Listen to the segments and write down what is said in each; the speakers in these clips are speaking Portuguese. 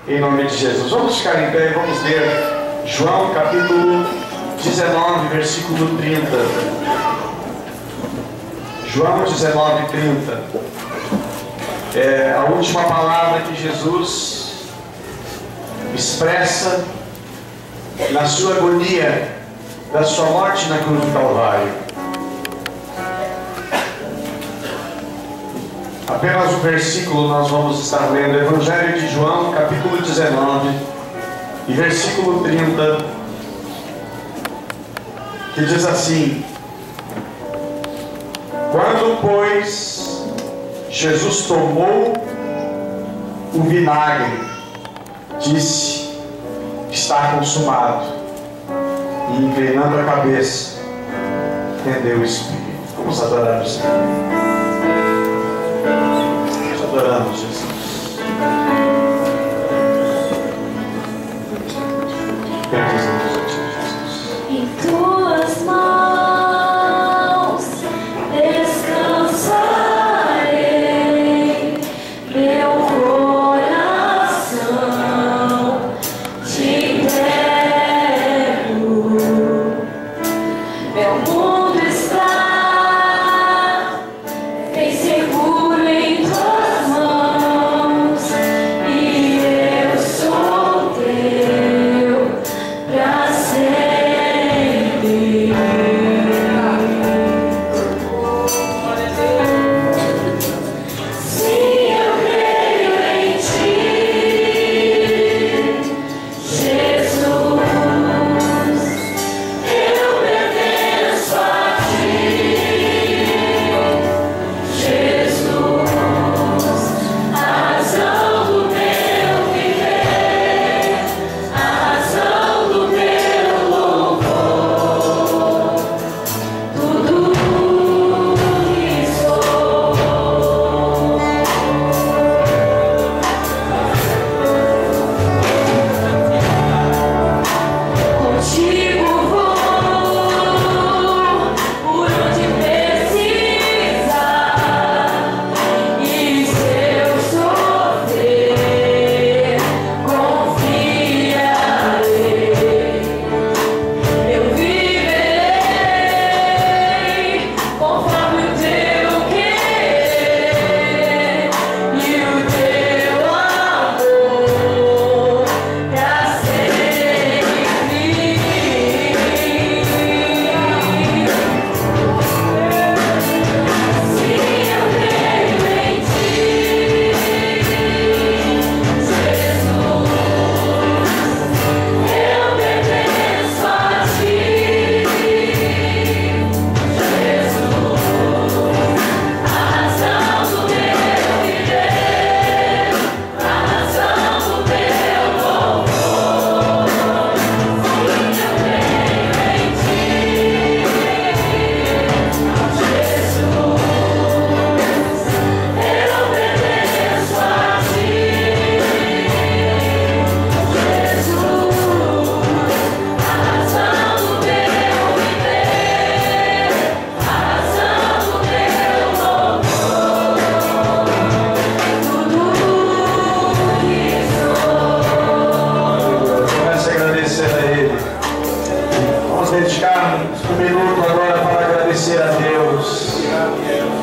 Em nome de Jesus. Vamos ficar em pé e vamos ler João capítulo 19, versículo 30. João 19, 30. É a última palavra que Jesus expressa na sua agonia da sua morte na cruz do Calvário. Apenas um versículo nós vamos estar lendo, Evangelho de João, capítulo 19, e versículo 30, que diz assim: quando, pois, Jesus tomou o vinagre, disse: está consumado, e inclinando a cabeça, rendeu o Espírito. Vamos adorar o Senhor. Adoramos Jesus. Em tuas mãos descansarei, meu coração te entrego. Meu mundo está bem seguro em tuas mãos, e eu sou teu pra sempre. Sim, eu creio em ti, Jesus. Eu pertenço a ti, Jesus. Razão do meu viver, razão do meu louvor, tudo que sou. Contigo vou por onde precisar, e se eu sofrer, confiarei. Eu viverei conforme o teu querer e o teu amor pra sempre. Sim, eu creio em ti, Jesus. Eu pertenço a ti, Jesus. A razão do meu viver, a razão do meu louvor. Sim, eu creio em ti, Jesus. Eu pertenço a ti, Jesus. A razão do meu viver, a razão do meu louvor, tudo que sou. Comece a agradecer a Ele. Vamos dedicar um minuto agora para agradecer a Deus.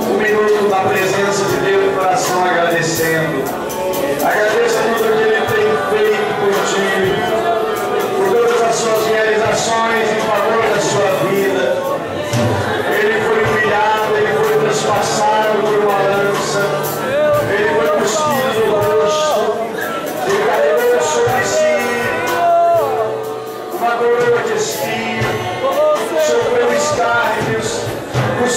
Um minuto na presença de Deus, no coração agradecendo. Agradeça tudo que Ele tem feito por ti, por todas as suas realizações em favor da sua vida. Ele foi humilhado, Ele foi traspassado por uma lança, Ele foi cuspido no rosto, Ele carregou sobre si uma coroa de espinho, sofreu escárnios, os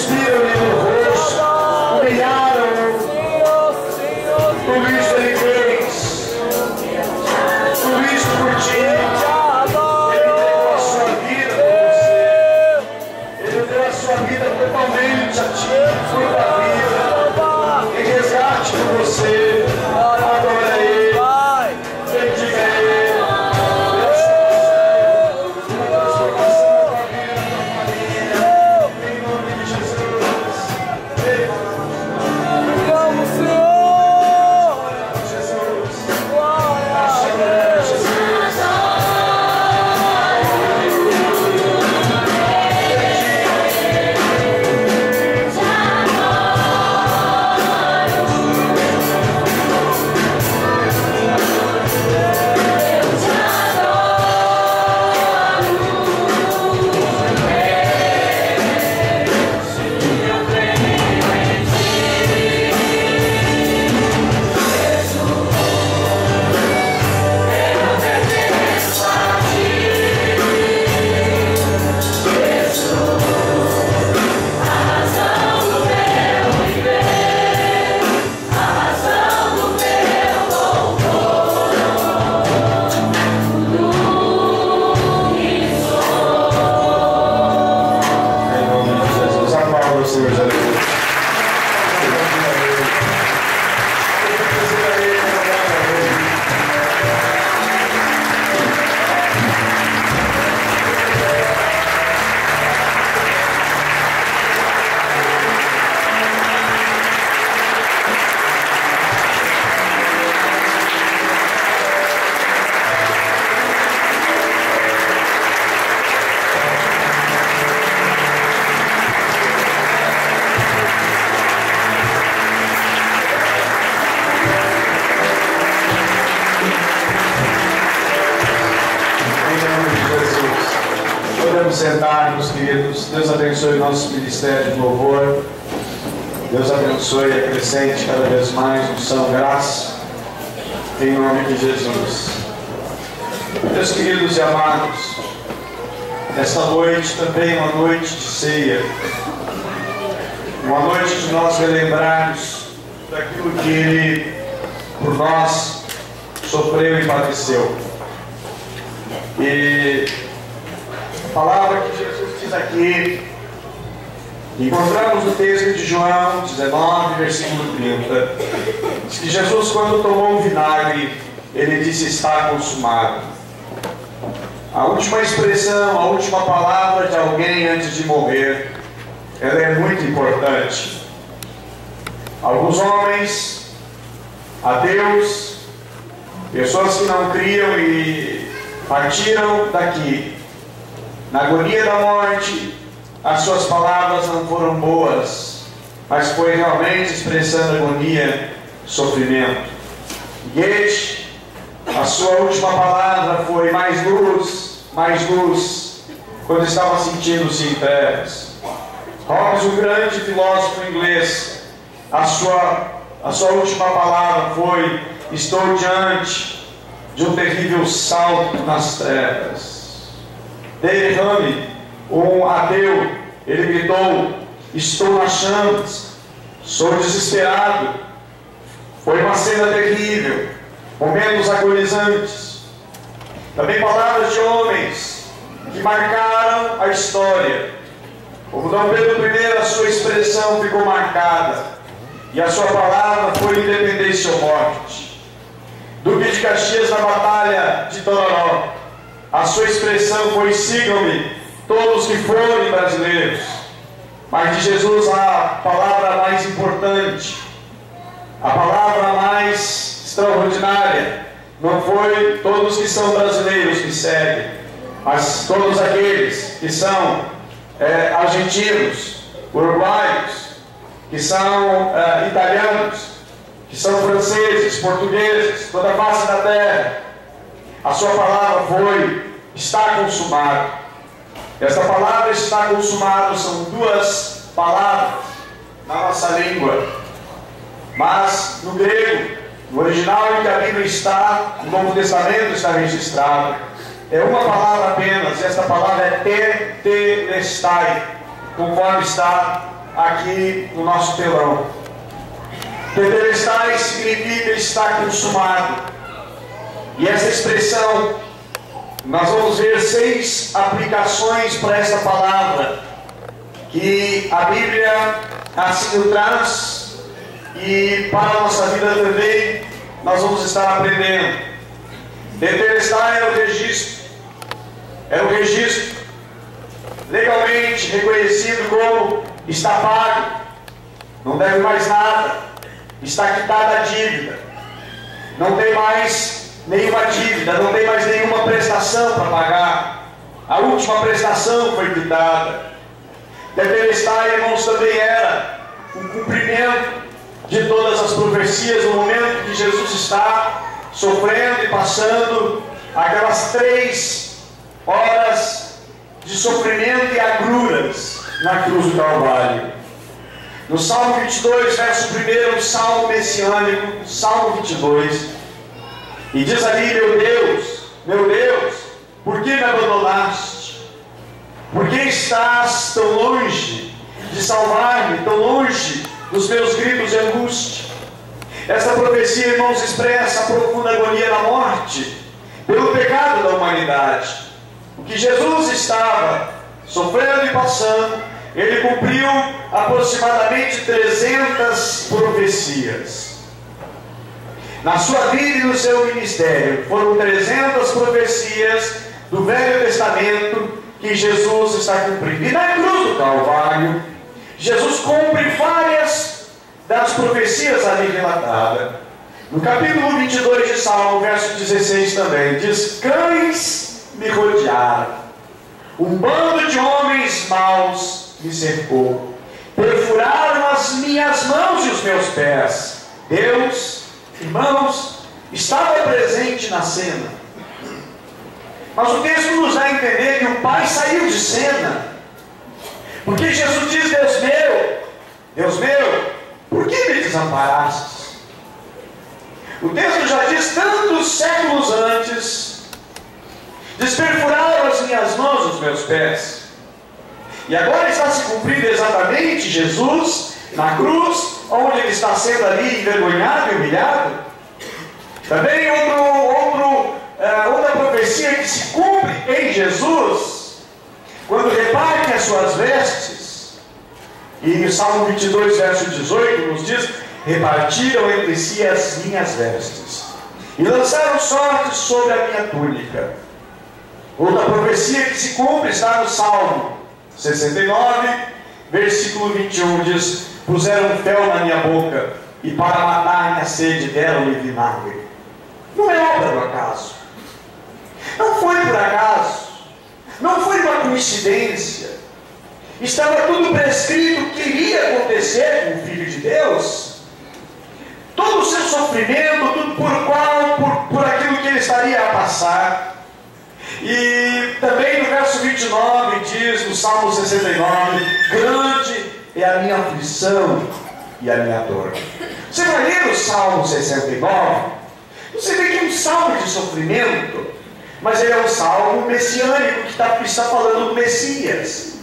Podemos sentar, meus queridos. Deus abençoe o nosso ministério de louvor. Deus abençoe e acrescente cada vez mais unção, graça, em nome de Jesus. Meus queridos e amados, esta noite também é uma noite de ceia, uma noite de nós relembrarmos daquilo que Ele, por nós, sofreu e padeceu. E a palavra que Jesus diz aqui, encontramos no texto de João 19, versículo 30, diz que Jesus, quando tomou o vinagre, Ele disse: está consumado. A última expressão, a última palavra de alguém antes de morrer, ela é muito importante. Alguns homens, ateus, pessoas que não criam e partiram daqui, na agonia da morte, as suas palavras não foram boas, mas foi realmente expressando agonia, sofrimento. Goethe, a sua última palavra foi mais luz, quando estava sentindo-se em trevas. Hobbes, o grande filósofo inglês, a sua última palavra foi: estou diante de um terrível salto nas trevas. David Hume, um ateu, ele gritou: estou nas chamas, sou desesperado. Foi uma cena terrível, momentos agonizantes. Também palavras de homens que marcaram a história. Como Dom Pedro I, a sua expressão ficou marcada, e a sua palavra foi independência ou morte. Duque de Caxias, na Batalha de Tororó, a sua expressão foi: sigam-me todos que forem brasileiros. Mas de Jesus, a palavra mais importante, a palavra mais extraordinária, não foi todos que são brasileiros que seguem, mas todos aqueles que são argentinos, uruguaios, que são italianos, que são franceses, portugueses, toda a face da terra. A sua palavra foi: está consumado. Esta palavra "está consumado" são duas palavras na nossa língua, mas no grego, no original em que a Bíblia está, no Novo Testamento está registrado, é uma palavra apenas. Esta palavra é tetelestai, conforme está aqui no nosso telão. Tetelestai significa "está consumado". E essa expressão, nós vamos ver 6 aplicações para essa palavra, que a Bíblia assim o traz, e para a nossa vida também nós vamos estar aprendendo. Tetelestai era o registro legalmente reconhecido como está pago, não deve mais nada, está quitada a dívida, não tem mais nenhuma dívida, não tem mais nenhuma prestação para pagar, a última prestação foi quitada. Tetelestai, irmãos, também era um cumprimento de todas as profecias no momento que Jesus está sofrendo e passando aquelas 3 horas de sofrimento e agruras na cruz do Calvário. No Salmo 22, verso 1, um salmo messiânico, Salmo 22, e diz ali: meu Deus, por que me abandonaste? Por que estás tão longe de salvar-me, tão longe dos meus gritos de angústia? Esta profecia, irmãos, expressa a profunda agonia da morte pelo pecado da humanidade. O que Jesus estava sofrendo e passando, Ele cumpriu aproximadamente 300 profecias. Na sua vida e no seu ministério, foram 300 profecias do Velho Testamento que Jesus está cumprindo. E na cruz do Calvário, Jesus cumpre várias das profecias ali relatadas. No capítulo 22 de Salmo, verso 16 também, diz: cães me rodearam, um bando de homens maus me cercou, perfuraram as minhas mãos e os meus pés. Deus, irmãos, estava presente na cena. Mas o texto nos dá a entender que o pai saiu de cena. Porque Jesus diz: Deus meu, por que me desamparastes? O texto já diz: tantos séculos antes, desperfuraram as minhas mãos os meus pés. E agora está se cumprindo exatamente Jesus na cruz, onde ele está sendo ali envergonhado e humilhado. Também outra profecia que se cumpre em Jesus, quando repartem as suas vestes. E o Salmo 22, verso 18 nos diz: repartiram entre si as minhas vestes e lançaram sortes sobre a minha túnica. Outra profecia que se cumpre está no Salmo 69, versículo 21, diz: puseram fel na minha boca e para matar minha sede deram-me vinagre. Não é obra do acaso, não foi por acaso, não foi uma coincidência. Estava tudo prescrito o que iria acontecer com o Filho de Deus. Todo o seu sofrimento, tudo por aquilo que ele estaria a passar. E também no verso 29 diz, no Salmo 69, grande é a minha aflição e a minha dor. Você vai ler o Salmo 69, você vê que é um salmo de sofrimento, mas ele é um salmo messiânico que está falando do Messias.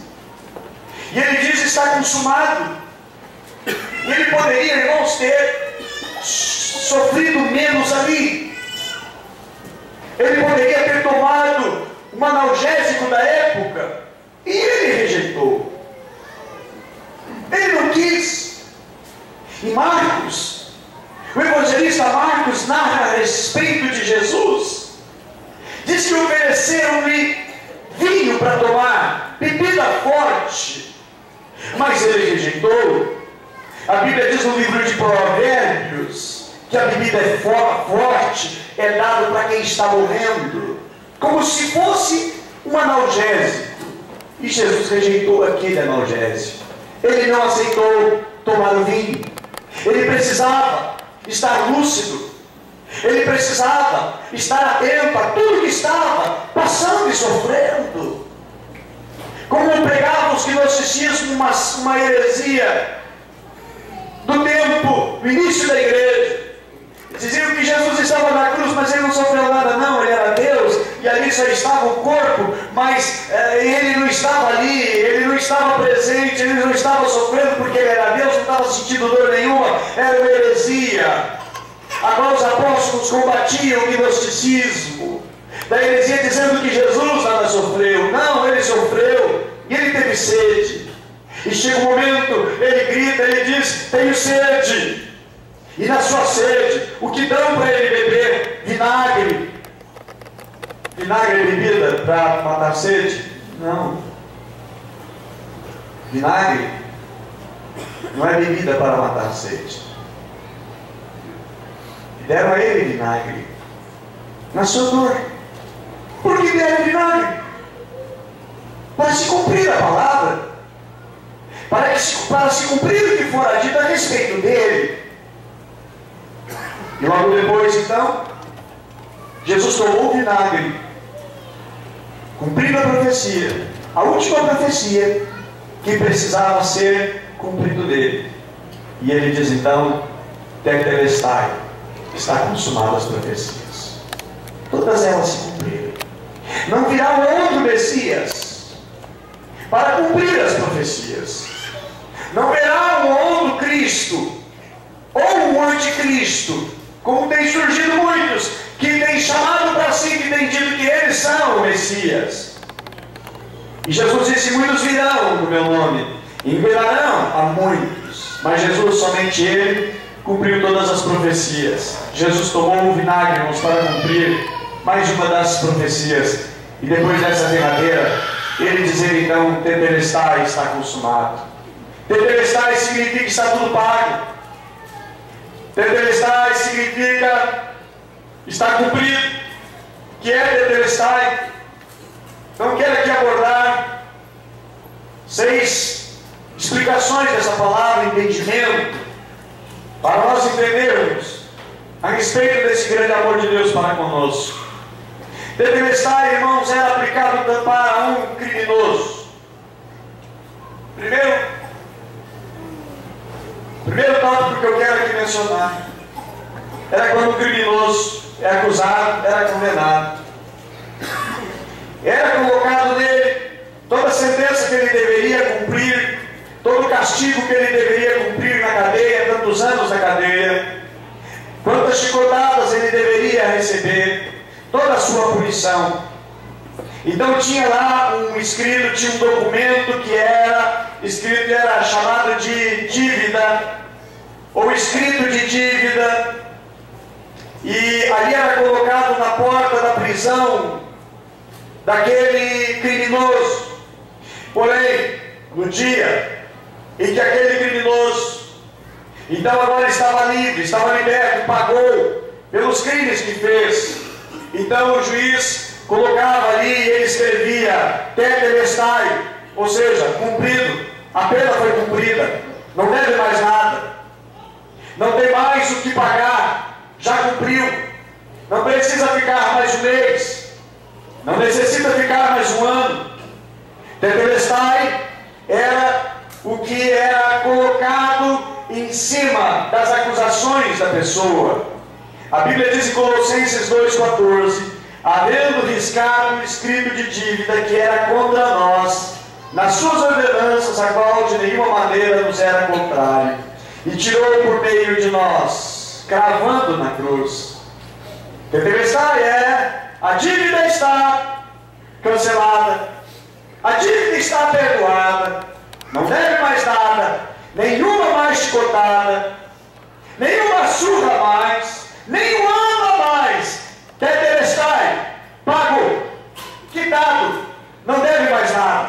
E ele diz: está consumado. E ele poderia, irmãos, ter sofrido menos ali. Ele poderia ter tomado um analgésico da época, e ele rejeitou. Ele não quis. E Marcos, o evangelista Marcos, narra a respeito de Jesus. Diz que ofereceram-lhe vinho para tomar, bebida forte, mas ele rejeitou. A Bíblia diz no livro de Provérbios que a bebida é forte, é dado para quem está morrendo, como se fosse um analgésico. E Jesus rejeitou aquele analgésico. Ele não aceitou tomar o vinho. Ele precisava estar lúcido. Ele precisava estar atento a tudo que estava passando e sofrendo. Como pregavam os gnosticismo, uma heresia do tempo, no início da igreja. Diziam que Jesus estava na cruz, mas ele não sofreu nada, não. Ele era Deus, e ali só estava o corpo, mas ele não estava ali, ele não estava presente, ele não estava sofrendo porque ele era Deus, não estava sentindo dor nenhuma. Era uma heresia. Agora os apóstolos combatiam o gnosticismo da heresia, dizendo que Jesus nada sofreu. Não, ele sofreu, e ele teve sede. E chega um momento, ele grita, ele diz: tenho sede. E na sua sede, o que dão para ele beber? Vinagre. Vinagre é bebida para matar sede? Não. Vinagre não é bebida para matar sede. E deram a ele vinagre na sua dor. Por que deram vinagre? Para se cumprir a palavra, para se cumprir o que for dito a respeito dele. E logo depois, então, Jesus tomou o vinagre, cumprindo a profecia, a última profecia que precisava ser cumprido dele. E ele diz então: tetelestai, está consumadas as profecias. Todas elas se cumpriram. Não virá um outro Messias para cumprir as profecias. Não virá um outro Cristo ou um anticristo, como tem surgido muitos que têm chamado para si, que têm dito que eles são o Messias. E Jesus disse: muitos virão no meu nome, enganarão a muitos. Mas Jesus, somente ele, cumpriu todas as profecias. Jesus tomou o vinagre, irmãos, para cumprir mais uma das profecias. E depois dessa derradeira, ele dizer então: tetelestai, está consumado. Tetelestai significa que está tudo pago. Tetelestai significa está cumprido. Que é tetelestai? Não quero aqui abordar 6 explicações dessa palavra, entendimento, para nós entendermos a respeito desse grande amor de Deus para conosco. Tetelestai, irmãos, era aplicado para um criminoso. Primeiro tópico que eu quero aqui mencionar era quando o criminoso é acusado, era condenado. Era colocado nele toda a sentença que ele deveria cumprir, todo o castigo que ele deveria cumprir na cadeia, tantos anos na cadeia, quantas chicotadas ele deveria receber, toda a sua punição. Então tinha lá um escrito, tinha um documento que era escrito, era chamado de dívida, ou escrito de dívida, e ali era colocado na porta da prisão daquele criminoso. Porém, no dia em que aquele criminoso, então agora estava livre, estava liberto, pagou pelos crimes que fez, então o juiz colocava ali e ele escrevia tetelestai, ou seja, cumprido, a pena foi cumprida, não deve mais nada, não tem mais o que pagar, já cumpriu, não precisa ficar mais um mês, não necessita ficar mais um ano. Tetelestai era o que era colocado em cima das acusações da pessoa. A Bíblia diz em Colossenses 2,14: havendo riscado o escrito de dívida que era contra nós, nas suas ordenanças, a qual de nenhuma maneira nos era contrário, e tirou por meio de nós, cravando na cruz. Tetelestai é: a dívida está cancelada, a dívida está perdoada, não deve mais nada, nenhuma mais chicotada, nenhuma surra mais, nenhum ano a mais. Tetelestai, pago, quitado, não deve mais nada.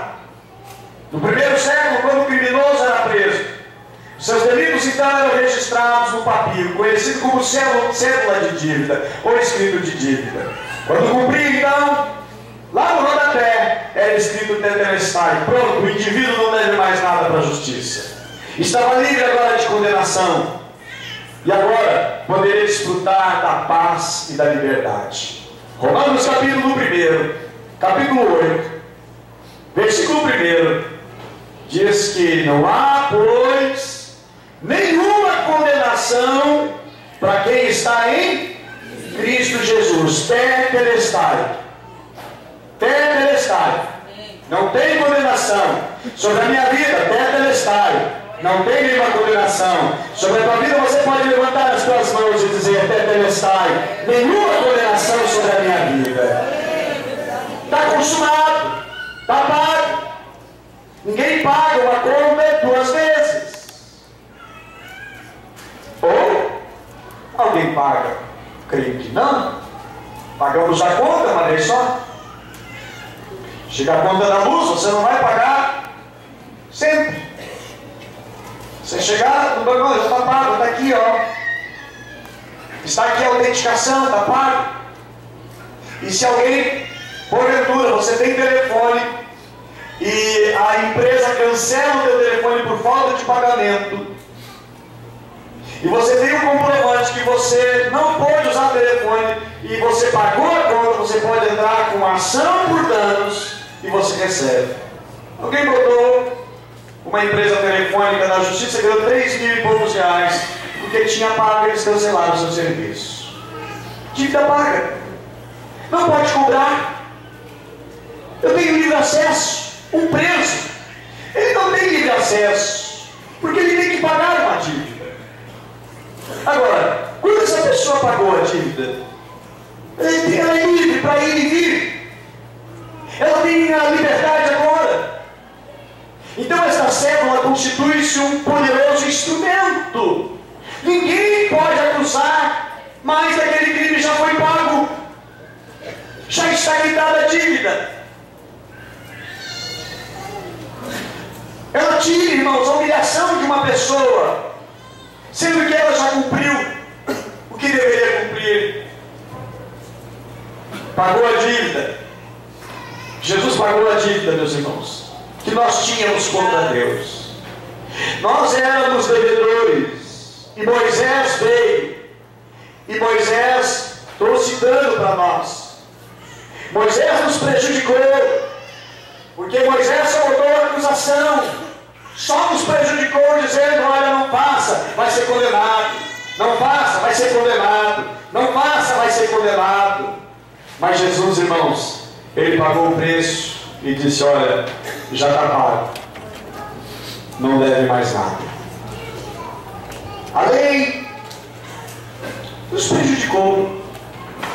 No primeiro século, quando o criminoso era preso, seus delitos então eram registrados no papiro, conhecido como cédula de dívida, ou escrito de dívida. Quando cumpria, então, lá no rodapé, era escrito tetelestai. Pronto, o indivíduo não deve mais nada para a justiça. Estava livre agora de condenação. E agora poderia desfrutar da paz e da liberdade. Romanos capítulo 1, capítulo 8, versículo 1, diz que não há, pois, nenhuma condenação para quem está em Cristo Jesus. Tetelestai. Tetelestai. Não tem condenação sobre a minha vida. Tetelestai. Não tem nenhuma condenação sobre a tua vida. Você pode levantar as tuas mãos e dizer: tetelestai. Nenhuma condenação sobre a minha vida. Está consumado. Está pago. Ninguém paga uma conta duas vezes. Ou alguém paga? Creio que não. Pagamos a conta uma vez só. Chega a conta da luz, você não vai pagar sempre. Você chegar no banco, já está pago, está aqui, ó. Está aqui a autenticação, está pago. E se alguém, porventura, você tem telefone e a empresa cancela o teu telefone por falta de pagamento, e você tem um comprovante que você não pode usar o telefone e você pagou a conta, você pode entrar com ação por danos e você recebe. Alguém botou uma empresa telefônica na justiça, ganhou 3 mil e poucos reais porque tinha pago, eles cancelaram o seu serviço. Dívida paga. Não pode cobrar. Eu tenho livre acesso. Um preso, ele não tem livre acesso porque ele tem que pagar uma dívida. Agora, quando essa pessoa pagou a dívida, ela é livre para ir e vir. Ela tem a liberdade agora. Então esta cédula constitui-se um poderoso instrumento. Ninguém pode acusar, mas aquele crime já foi pago. Já está quitada a dívida. Ela tira, irmãos, a humilhação de uma pessoa, sendo que ela já cumpriu o que deveria cumprir. Pagou a dívida. Jesus pagou a dívida, meus irmãos, que nós tínhamos contra Deus. Nós éramos devedores, e Moisés veio, e Moisés trouxe dano para nós. Moisés nos prejudicou, porque Moisés só botou a acusação, só nos prejudicou dizendo: olha, não faça, vai ser condenado, não faça, vai ser condenado, não faça, vai ser condenado. Mas Jesus, irmãos, Ele pagou o preço e disse: olha, já está pago, não deve mais nada. A lei nos prejudicou.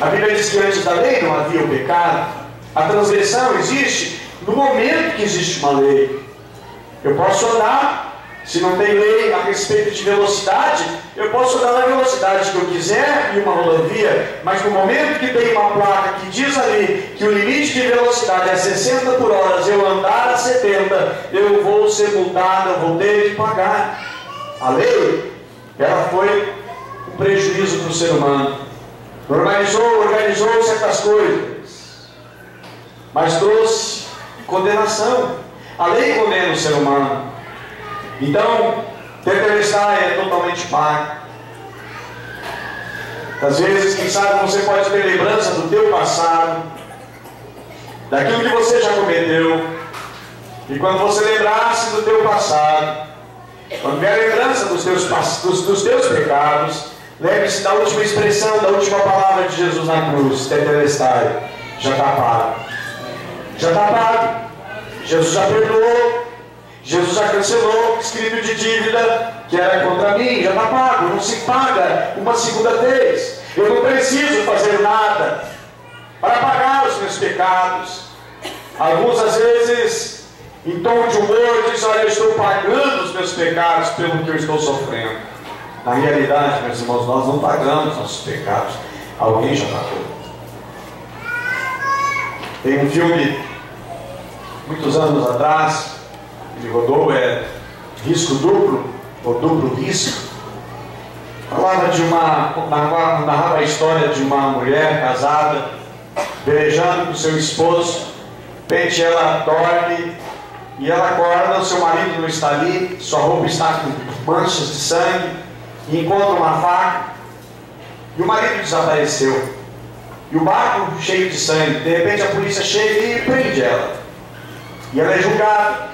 A Bíblia diz que antes da lei não havia o pecado. A transgressão existe no momento que existe uma lei. Eu posso andar, se não tem lei a respeito de velocidade, eu posso andar na velocidade que eu quiser em uma rodovia, mas no momento que tem uma placa que diz ali que o limite de velocidade é 60 por hora, eu andar a 70, eu vou ser multado, eu vou ter de pagar. A lei, ela foi um prejuízo para o ser humano. Organizou certas coisas, mas trouxe condenação. A lei condena o ser humano. Então, tetelestai é totalmente pago. Às vezes, quem sabe, você pode ter lembrança do teu passado, daquilo que você já cometeu. E quando você lembrasse do teu passado, quando vier a lembrança dos teus pecados, lembre-se da última expressão, da última palavra de Jesus na cruz: tetelestai, já está pago. Já está pago. Jesus já perdoou. Jesus já cancelou o escrito de dívida que era contra mim. Já está pago, não se paga uma segunda vez. Eu não preciso fazer nada para pagar os meus pecados. Alguns, às vezes, em tom de humor, dizem: olha, eu estou pagando os meus pecados pelo que eu estou sofrendo. Na realidade, meus irmãos, nós não pagamos nossos pecados. Alguém já pagou. Tem um filme, muitos anos atrás, que rodou, Risco Duplo, ou Duplo Risco. Falava narrava a história de uma mulher casada, velejando com seu esposo. De repente ela dorme e ela acorda, o seu marido não está ali, sua roupa está com manchas de sangue, e encontra uma faca, e o marido desapareceu, e o barco cheio de sangue. De repente a polícia chega e prende ela, e ela é julgada.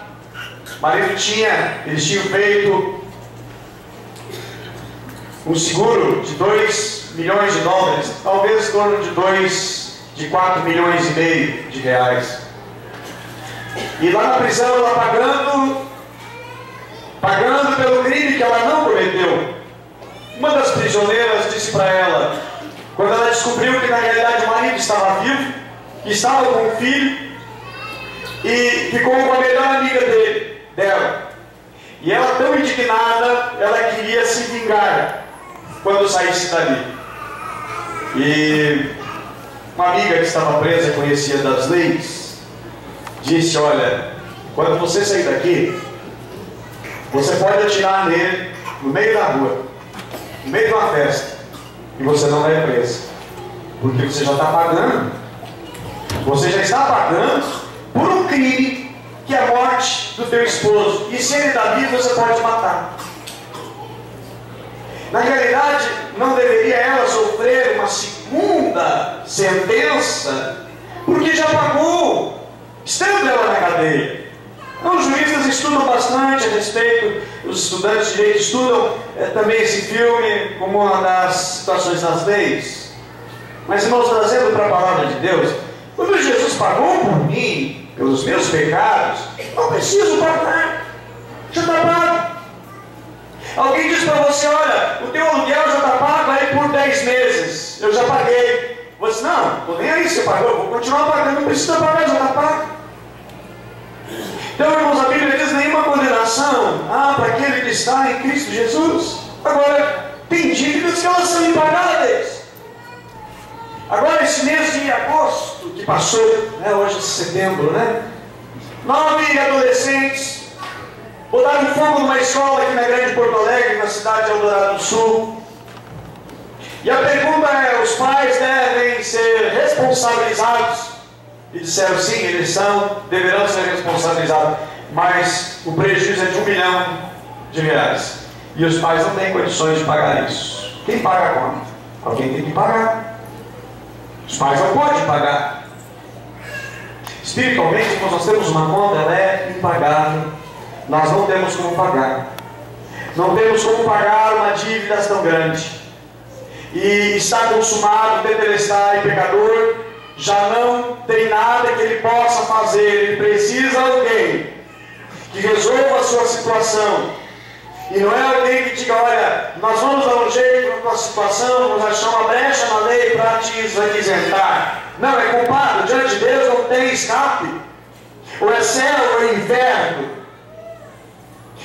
O marido eles tinham feito um seguro de 2 milhões de dólares, talvez em torno de 4 milhões e meio de reais. E lá na prisão ela pagando pelo crime que ela não cometeu. Uma das prisioneiras disse para ela, quando ela descobriu que na realidade o marido estava vivo, que estava com um filho, e ficou com a melhor amiga dela. E ela, tão indignada, ela queria se vingar quando saísse dali. E uma amiga que estava presa, conhecia das leis, disse: olha, quando você sair daqui, você pode atirar nele no meio da rua, no meio de uma festa, e você não vai preso, porque você já está pagando. Você já está pagando por um crime que é a morte do teu esposo, e se ele está vivo, você pode matar. Na realidade, não deveria ela sofrer uma segunda sentença, porque já pagou, estando ela na cadeia. Então, os juízes estudam bastante a respeito, os estudantes de direito estudam também esse filme como uma das situações das leis. Mas, irmãos, trazendo para a palavra de Deus, quando Jesus pagou por mim, pelos meus pecados, não preciso pagar, já está pago. Alguém diz para você: olha, o teu aluguel já está pago aí por 10 meses, eu já paguei. Você: não, estou nem aí, você pagou, vou continuar pagando, não precisa pagar, já está pago. Então, irmãos, a Bíblia diz: nenhuma condenação para aquele que está em Cristo Jesus. Agora, tem dívidas que elas são impagáveis. Agora, esse mês de agosto que passou, hoje é setembro, 9 adolescentes botaram fogo numa escola aqui na Grande Porto Alegre, na cidade de Eldorado do Sul. E a pergunta é: os pais devem ser responsabilizados? E disseram: sim, eles deverão ser responsabilizados, mas o prejuízo é de R$1 milhão. E os pais não têm condições de pagar isso. Quem paga a conta? Alguém tem que pagar. Os pais não podem pagar. Espiritualmente, quando nós temos uma conta, ela é impagável. Nós não temos como pagar. Não temos como pagar uma dívida tão grande. E está consumado, tetelestai, pecador, já não tem nada que ele possa fazer. Ele precisa de alguém que resolva a sua situação. E não é alguém que diga, olha, nós vamos dar um jeito na tua situação, vamos achar uma brecha na lei para te isentar. Não, é culpado, diante de Deus não tem escape. Ou é céu ou é inferno.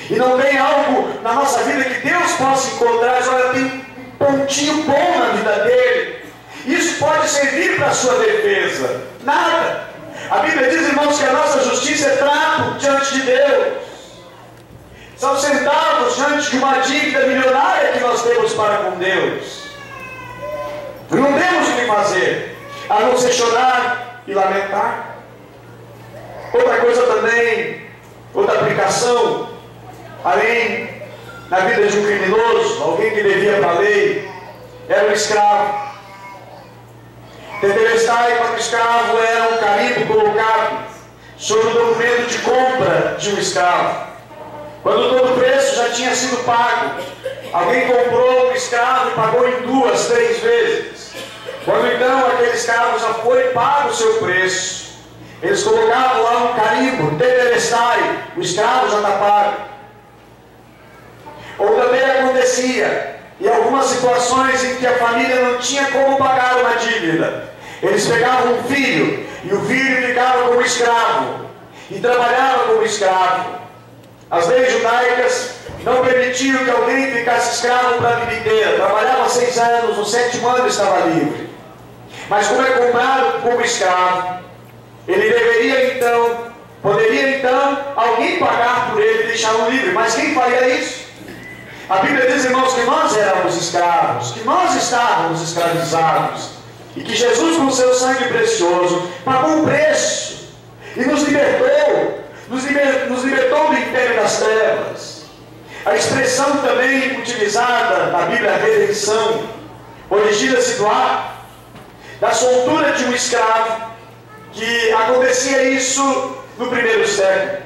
E não tem algo na nossa vida que Deus possa encontrar, olha, tem um pontinho bom na vida dele. Isso pode servir para a sua defesa. Nada. A Bíblia diz, irmãos, que a nossa justiça é trapo diante de Deus. São centavos diante de uma dívida milionária que nós temos para com Deus. Não temos o que fazer, a não ser chorar e lamentar. Outra coisa também, outra aplicação, além na vida de um criminoso, alguém que devia para a lei, era um escravo. Tetelestai para o escravo era um carimbo colocado sobre o documento de compra de um escravo. Quando todo o preço já tinha sido pago, alguém comprou um escravo e pagou em 2, 3 vezes. Quando então aquele escravo já foi pago o seu preço, eles colocavam lá um carimbo, tetelestai, o escravo já está pago. Ou também acontecia, em algumas situações em que a família não tinha como pagar uma dívida, eles pegavam um filho, e o filho ficava como escravo, e trabalhava como escravo. As leis judaicas não permitiam que alguém ficasse escravo para a vida inteira. Trabalhava 6 anos, no 7º ano estava livre. Mas como é comprado como escravo, ele poderia então alguém pagar por ele e deixá-lo livre. Mas quem faria isso? A Bíblia diz, irmãos, que nós éramos escravos, que nós estávamos escravizados, e que Jesus, com seu sangue precioso, pagou um preço e nos libertou. Nos libertou do império das trevas. A expressão também utilizada na Bíblia, redenção, origina-se do ato da soltura de um escravo, que acontecia isso no 1º século.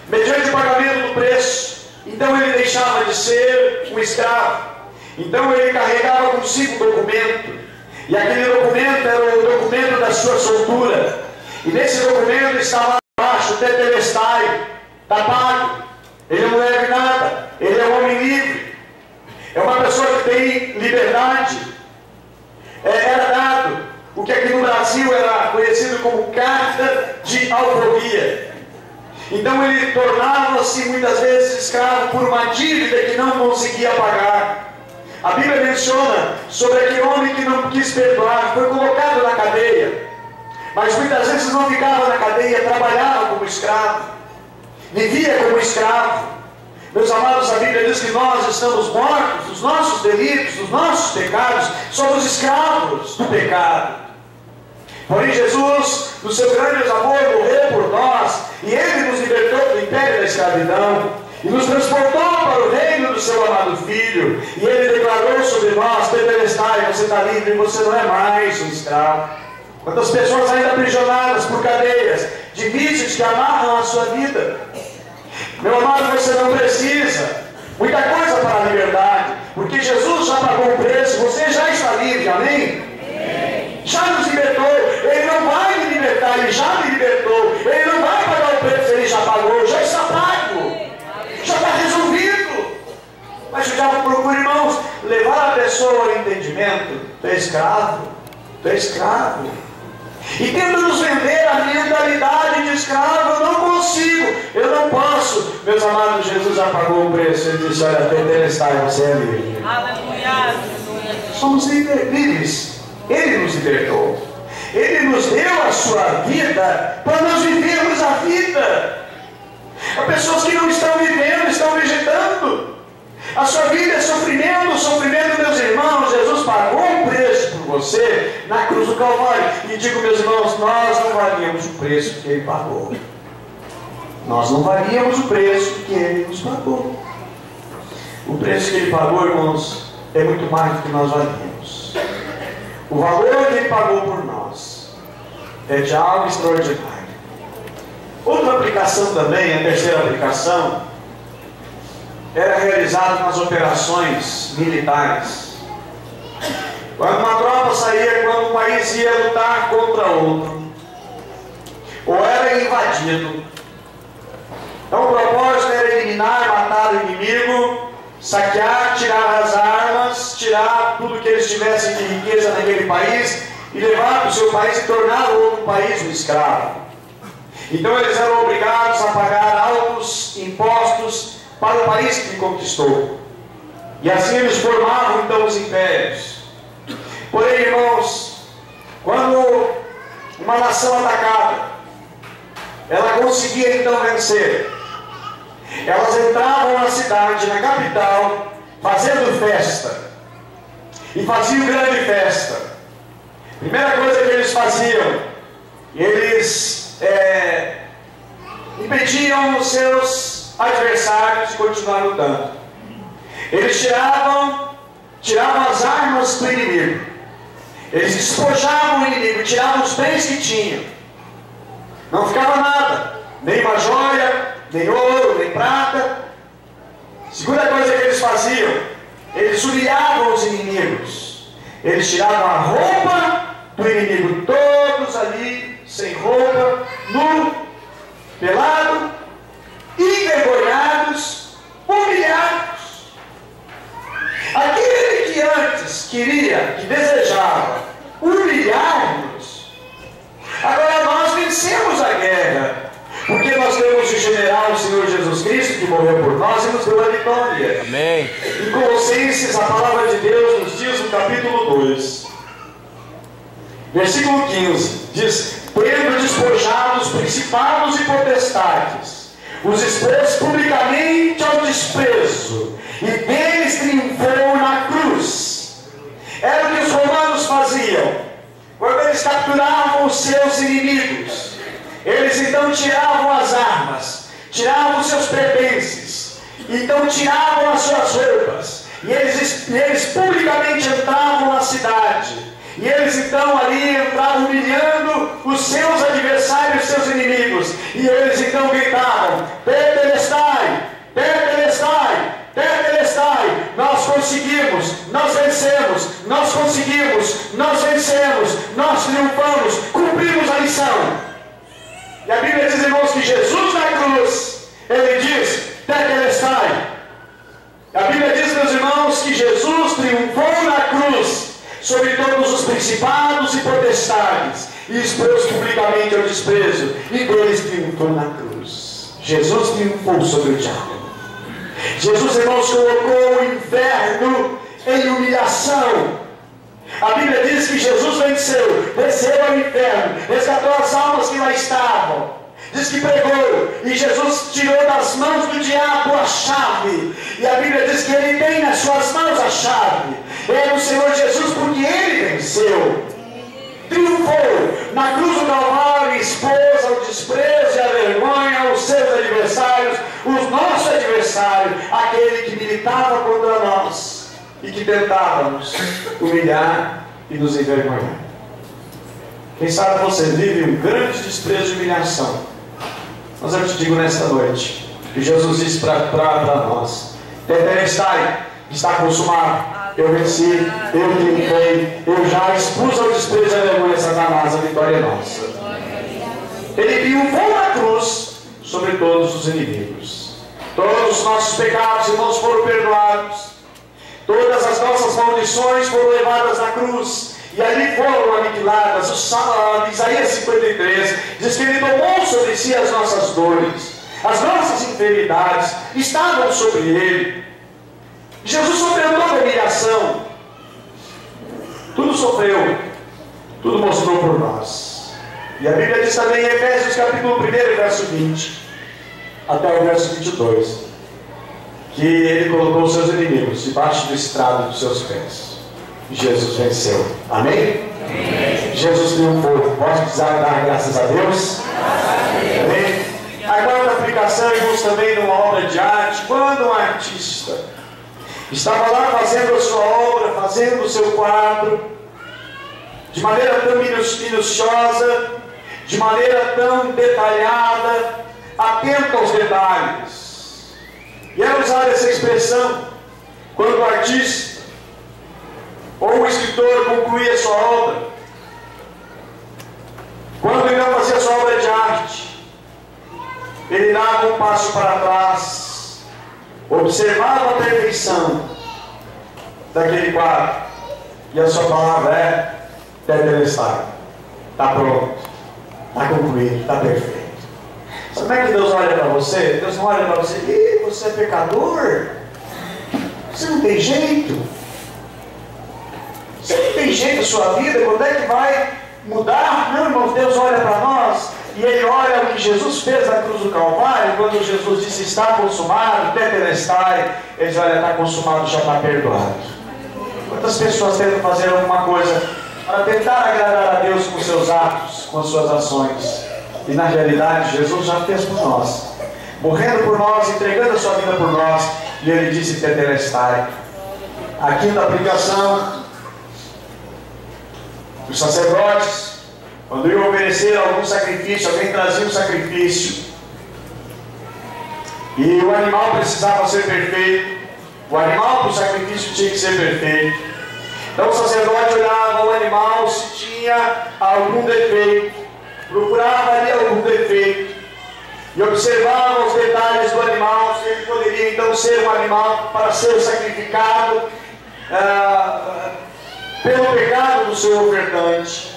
Mediante o pagamento do preço, então ele deixava de ser um escravo. Então ele carregava consigo um documento, e aquele documento era o documento da sua soltura. E nesse documento estava abaixo, tetelestai, está pago, ele não deve nada, ele é um homem livre, é uma pessoa que tem liberdade. Era dado o que aqui no Brasil era conhecido como carta de alforria. Então ele tornava-se muitas vezes escravo por uma dívida que não conseguia pagar. A Bíblia menciona sobre aquele homem que não quis perdoar, foi colocado na cadeia. Mas muitas vezes não ficava na cadeia, trabalhava como escravo, vivia como escravo. Meus amados, a Bíblia diz que nós estamos mortos dos nossos delitos, dos nossos pecados, somos escravos do pecado. Porém Jesus, no seu grande amor, morreu por nós, e Ele nos libertou do império da escravidão, e nos transportou para o reino do seu amado Filho, e Ele declarou sobre nós, tetelestai, você está livre, você não é mais um escravo. Quantas pessoas ainda aprisionadas por cadeias de vícios que amarram a sua vida. Meu amado, você não precisa muita coisa para a liberdade, porque Jesus já pagou o preço, você já está livre, amém? Já nos libertou, Ele não vai me libertar, Ele já me libertou, Ele não vai pagar o preço, Ele já pagou, já está pago, já está resolvido. Mas o diabo procura, irmãos, levar a pessoa ao entendimento. Tu é escravo, tu é escravo. E tenta nos vender a mentalidade de escravo. Eu não consigo, eu não posso. Meus amados, Jesus já pagou o preço. Ele disse, olha, tetelestai, você é livre. Aleluia. Somos livres. Ele nos libertou. Ele nos deu a sua vida para nós vivermos a vida. Há pessoas que não estão vivendo, estão vegetando. A sua vida é sofrimento, o sofrimento, meus irmãos. Jesus pagou um preço por você na cruz do Calvário. E digo, meus irmãos, nós não valíamos o preço que Ele pagou. Nós não valíamos o preço que Ele nos pagou. O preço que Ele pagou, irmãos, é muito mais do que nós valíamos. O valor que Ele pagou por nós é de algo extraordinário. Outra aplicação também, a terceira aplicação, era realizada nas operações militares. Quando uma tropa saía, quando um país ia lutar contra outro, ou era invadido. Então o propósito era eliminar, matar o inimigo, saquear, tirar as armas, tirar tudo que eles tivessem de riqueza naquele país e levar para o seu país e tornar o outro país um escravo. Então eles eram obrigados a pagar altos impostos para o país que conquistou. E assim eles formavam então os impérios. Porém, irmãos, quando uma nação atacada, ela conseguia então vencer. Elas entravam na cidade, na capital, fazendo festa. E faziam grande festa. Primeira coisa que eles faziam, eles impediam os seus adversários de continuar lutando. Eles tiravam as armas do inimigo. Eles despojavam o inimigo, tiravam os bens que tinham. Não ficava nada, nem uma joia, nem ouro, nem prata. Segunda coisa que eles faziam, eles humilhavam os inimigos. Eles tiravam a roupa do inimigo, todos ali, sem roupa, nu, pelado, envergonhados, humilhados. Aquele que antes queria, que desejava humilhar-nos, agora nós vencemos a guerra, porque nós temos o general, o Senhor Jesus Cristo, que morreu por nós e nos deu a vitória. Amém. Em Colossenses, a palavra de Deus nos diz no capítulo 2, versículo 15, diz: tendo despojado os principados e potestades, os expôs publicamente ao desprezo, e deles triunfou na cruz. Era o que os romanos faziam quando eles capturavam os seus inimigos. Eles então tiravam as armas, tiravam os seus pertences, então tiravam as suas roupas, e eles publicamente entravam na cidade. E eles então ali entravam humilhando os seus adversários, os seus inimigos. E eles então gritavam: Tetelestai, Tetelestai, Tetelestai. Nós conseguimos, nós vencemos, nós conseguimos, nós vencemos, nós triunfamos, cumprimos a lição. E a Bíblia diz, irmãos, que Jesus na cruz, ele diz: Tetelestai. A Bíblia diz, meus irmãos, que Jesus triunfou na cruz sobre todos os principados e potestades, e expôs publicamente ao desprezo, e deles triunfou na cruz. Jesus triunfou sobre o diabo. Jesus, irmãos, colocou o inferno em humilhação. A Bíblia diz que Jesus desceu ao inferno, resgatou as almas que lá estavam. Diz que pregou, e Jesus tirou das mãos do diabo a chave. E a Bíblia diz que ele tem nas suas mãos a chave. É o Senhor Jesus, porque ele venceu. Triunfou na cruz do Calvário, expôs ao desprezo e à vergonha os seus adversários, os nossos adversários, aquele que militava contra nós e que tentávamos humilhar e nos envergonhar. Quem sabe você vive um grande desprezo e humilhação. Mas eu te digo nesta noite, que Jesus disse para nós: Tetelestai, está consumado. Eu venci, eu triunfei, eu já expus ao desprezo e à vergonha de Satanás, a vitória é nossa. Ele triunfou na cruz sobre todos os inimigos. Todos os nossos pecados, irmãos, foram perdoados. Todas as nossas maldições foram levadas na cruz, e ali foram aniquiladas. Isaías 53 diz que ele tomou sobre si as nossas dores, as nossas enfermidades estavam sobre ele. Jesus sofreu toda a humilhação, tudo sofreu, tudo mostrou por nós. E a Bíblia diz também em Efésios capítulo 1, verso 20 até o verso 22, que ele colocou os seus inimigos debaixo do estrado dos seus pés. Jesus venceu. Amém? Amém. Jesus triunfou. Posso dar graças a Deus? Amém. A quarta aplicação, irmãos, também numa obra de arte. Quando um artista estava lá fazendo a sua obra, fazendo o seu quadro, de maneira tão minuciosa, de maneira tão detalhada, atento aos detalhes. E é usada essa expressão quando o artista ou o escritor concluía sua obra, quando ele não fazia sua obra de arte, ele dava um passo para trás, observava a perfeição daquele quadro, e a sua palavra é tetelestai. Está pronto, está concluído, está perfeito. Sabe como é que Deus olha para você? Deus não olha para você, ih, você é pecador, você não tem jeito, você não tem jeito na sua vida, quando é que vai mudar? Não, irmãos, Deus olha para nós, e Ele olha o que Jesus fez na cruz do Calvário, quando Jesus disse, está consumado, tetelestai, Ele diz, olha, está consumado, já está perdoado. Quantas pessoas tentam fazer alguma coisa para tentar agradar a Deus com seus atos, com as suas ações, e na realidade Jesus já fez por nós, morrendo por nós, entregando a sua vida por nós, e Ele disse tetelestai. A quinta aplicação: os sacerdotes, quando iam oferecer algum sacrifício, alguém trazia um sacrifício, e o animal precisava ser perfeito, o animal para o sacrifício tinha que ser perfeito. Então o sacerdote olhava o animal se tinha algum defeito, procurava ali algum defeito, e observava os detalhes do animal, se ele poderia então ser um animal para ser sacrificado pelo pecado do seu ofertante.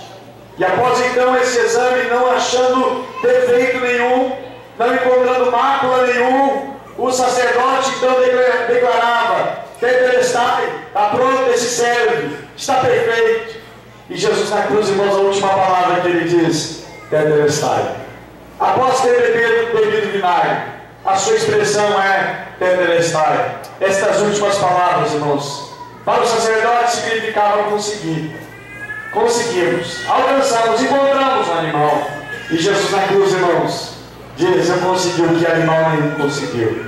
E após então esse exame, não achando defeito nenhum, não encontrando mácula nenhum, o sacerdote então declarava tetelestai, está pronto, esse serve, está perfeito. E Jesus na cruz, irmãos, a última palavra que Ele diz, tetelestai. Após ter bebido vinagre, a sua expressão é tetelestai. Estas últimas palavras, irmãos, para o sacerdote significavam conseguir. Conseguimos, alcançamos, encontramos o animal. E Jesus na cruz, irmãos, diz, eu consegui o que animal nenhum conseguiu,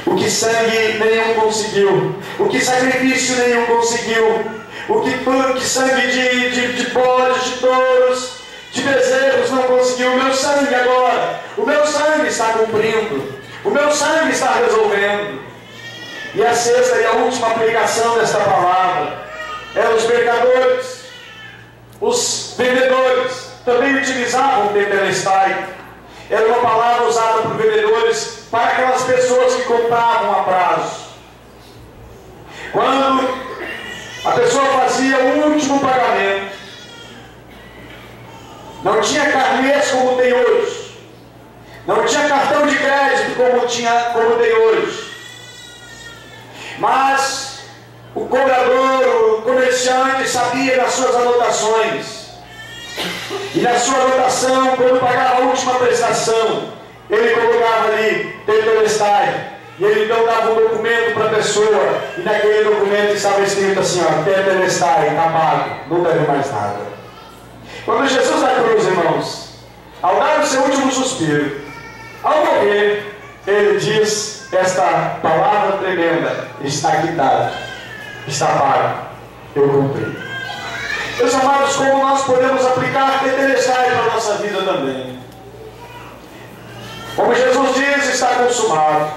o que sangue nenhum conseguiu, o que sacrifício nenhum conseguiu, o que sangue de bodes, de touros, de bezerros não conseguiu. O meu sangue agora, o meu sangue está cumprindo, o meu sangue está resolvendo. E a sexta e a última aplicação desta palavra é os mercadores, os vendedores também utilizavam o tetelestai. Era uma palavra usada por vendedores para aquelas pessoas que compravam a prazo. Quando a pessoa fazia o último pagamento, não tinha carnês como tem hoje, não tinha cartão de crédito como tem hoje, mas o cobrador, o comerciante sabia das suas anotações, e na sua anotação, quando pagava a última prestação, ele colocava ali tetelestai, e ele então dava um documento para a pessoa, e naquele documento estava escrito assim, ó, tetelestai, está pago, não deve mais nada. Quando Jesus na cruz, irmãos, ao dar o seu último suspiro, ao morrer, Ele diz esta palavra tremenda, está quitado, está pago, eu cumpri. Meus amados, como nós podemos aplicar tetelestai para a nossa vida também? Como Jesus diz, está consumado.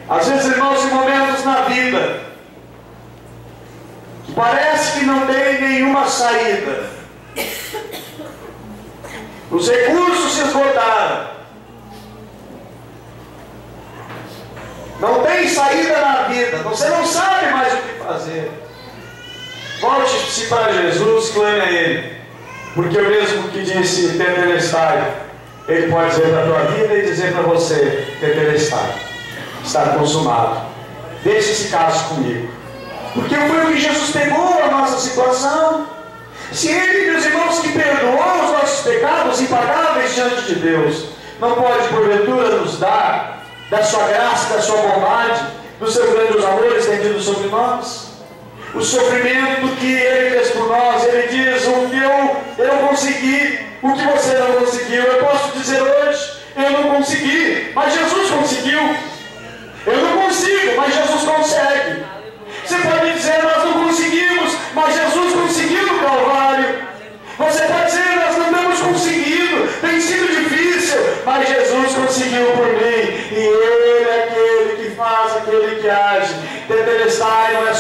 Às vezes, irmãos, em momentos na vida que parece que não tem nenhuma saída, os recursos se esgotaram, não tem saída na vida, você não sabe mais o que fazer. Volte-se para Jesus, clame a Ele, porque o mesmo que disse tetelestai, Ele pode dizer para a tua vida e dizer para você, tetelestai, está consumado. Deixe esse caso comigo, porque foi o que Jesus pegou a nossa situação. Se Ele, meus irmãos, que perdoou os nossos pecados impagáveis diante de Deus, não pode porventura nos dar da sua graça, da sua bondade, dos seus grandes amores estendidos sobre nós? O sofrimento que Ele fez por nós, Ele diz, o que eu consegui, o que você não conseguiu. Eu posso dizer hoje, eu não consegui, mas Jesus conseguiu. Eu não consigo, mas Jesus consegue. Você pode dizer, nós não conseguimos, mas Jesus conseguiu no Calvário. Você pode dizer, nós não temos conseguido,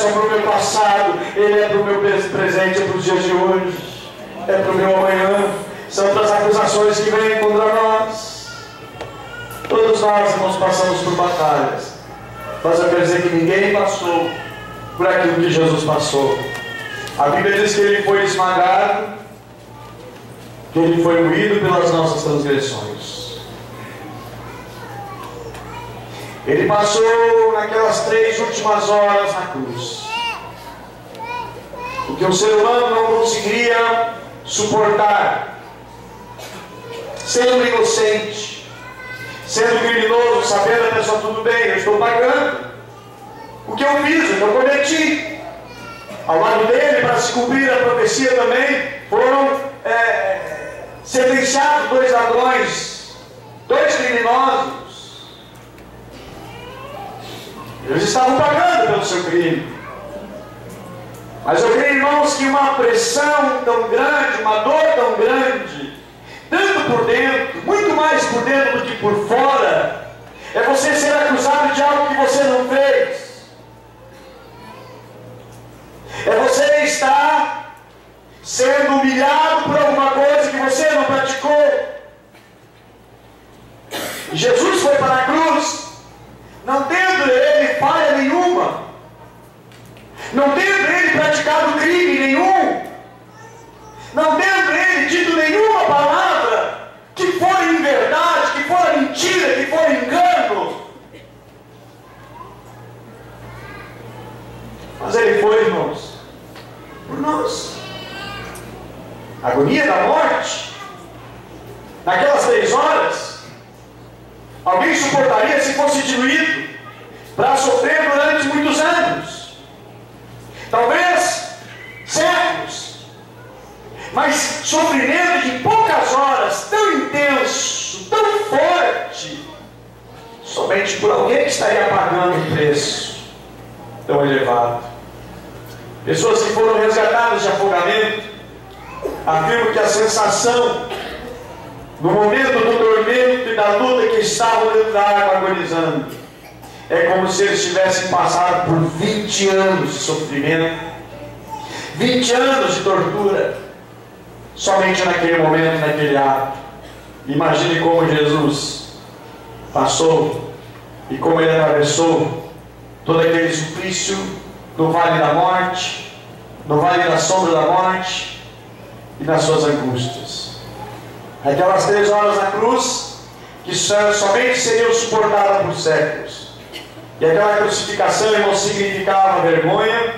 só para o meu passado, Ele é para o meu presente, é para os dias de hoje, é para o meu amanhã. São para as acusações que vêm contra nós. Todos nós, irmãos, passamos por batalhas, mas eu quero dizer que ninguém passou por aquilo que Jesus passou. A Bíblia diz que Ele foi esmagado, que Ele foi moído pelas nossas transgressões. Ele passou naquelas 3 últimas horas na cruz, o que o ser humano não conseguiria suportar, sendo inocente, sendo criminoso, sabendo a pessoa, tudo bem, eu estou pagando o que eu fiz, eu cometi. Ao lado dele, para se cumprir a profecia também, foram sentenciados 2 ladrões, 2 criminosos. Eles estavam pagando pelo seu crime. Mas eu creio, irmãos, que uma pressão tão grande, uma dor tão grande, tanto por dentro, muito mais por dentro do que por fora, é você ser acusado de algo que você não fez. É você estar sendo humilhado por alguma coisa que você não praticou. E Jesus foi para a cruz, não tendo Ele falha nenhuma, não tendo Ele praticado crime nenhum, não tendo Ele dito nenhuma palavra que for inverdade, que for mentira, que for engano. Mas Ele foi, irmãos, por nós. A agonia da morte, naquelas 3 horas, alguém suportaria se fosse diluído para sofrer durante muitos anos, talvez séculos, mas sofrimento de poucas horas, tão intenso, tão forte, somente por alguém que estaria pagando um preço tão elevado. Pessoas que foram resgatadas de afogamento afirmam que a sensação no momento do tormento e da luta que estavam dentro da água agonizando é como se eles tivessem passado por 20 anos de sofrimento, 20 anos de tortura, somente naquele momento, naquele ato. Imagine como Jesus passou e como Ele atravessou todo aquele suplício no vale da morte, no vale da sombra da morte e nas suas angústias. Aquelas 3 horas na cruz, que somente seriam suportadas por séculos. E aquela crucificação, irmão, significava vergonha,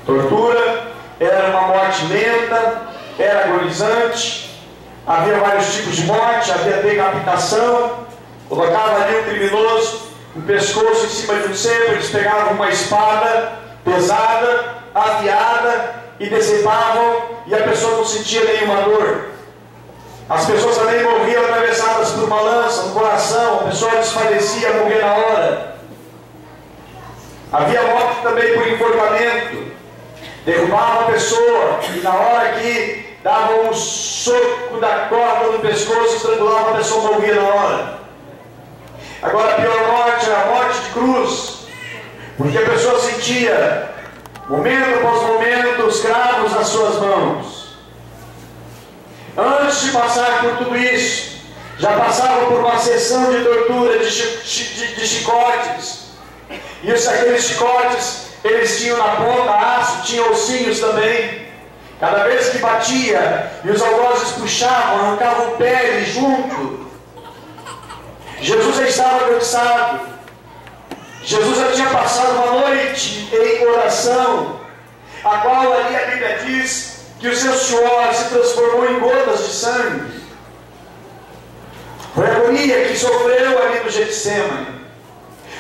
tortura, era uma morte lenta, era agonizante, havia vários tipos de morte, havia decapitação, colocava ali um criminoso, o pescoço em cima de um cepo, eles pegavam uma espada pesada, afiada, e decepavam, e a pessoa não sentia nenhuma dor. As pessoas também morriam atravessadas por uma lança no coração, a pessoa desfalecia, morria na hora. Havia morte também por enforcamento, derrubava a pessoa, e na hora que dava um soco da corda no pescoço, estrangulava a pessoa, morria na hora. Agora a pior morte era a morte de cruz, porque a pessoa sentia, momento após momento, os cravos nas suas mãos. Antes de passar por tudo isso, já passava por uma sessão de tortura, de chicotes. E aqueles chicotes, eles tinham na ponta aço, tinham ossinhos também. Cada vez que batia, e os algozes puxavam, arrancavam pele junto. Jesus já estava cansado. Jesus já tinha passado uma noite em oração, a qual ali a Bíblia diz que o seu suor se transformou em gotas de sangue. Foi a agonia que sofreu ali no Getsemane.